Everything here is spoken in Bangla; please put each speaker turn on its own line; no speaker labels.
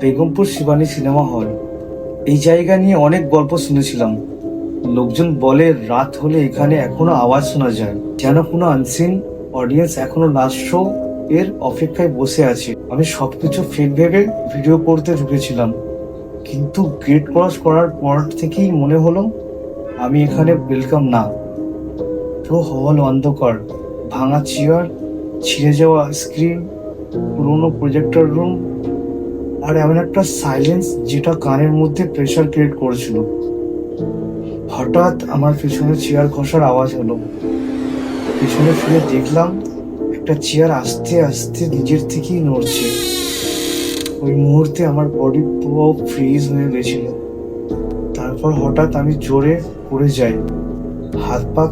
Begampur Shivani cinema hall. এই জায়গা নিয়ে অনেক গল্প শুনেছিলাম। লোকজন বলে রাত হলে এখানে এখনো আওয়াজ শোনা যায়, যেন কোনো আনসিন অডিয়েন্স এখনো লাস্ট শো এর অপেক্ষায় বসে আছে। আমি সবকিছু ফেক ভেবে ভিডিও করতে ঢুকেছিলাম, কিন্তু গেট ক্রস করার পর থেকেই মনে হলো আমি এখানে ওয়েলকাম না। পুরো হল অন্ধকার, ভাঙা চেয়ার, ছিঁড়ে যাওয়া স্ক্রিন, পুরোনো প্রজেক্টর রুম, আর এমন একটা সাইলেন্স যেটা কানের মধ্যে প্রেশার ক্রিয়েট করেছিল। হঠাৎ আমার পেছনে চেয়ার ঘষার আওয়াজ হলো। পেছনে ফিরে দেখলাম একটা চেয়ার আস্তে আস্তে নিজের থেকেই নড়ছে। ওই মুহূর্তে আমার বডি পুরো ফ্রিজ হয়ে গেছিল। তারপর হঠাৎ আমি জোরে পড়ে যাই, হাত পা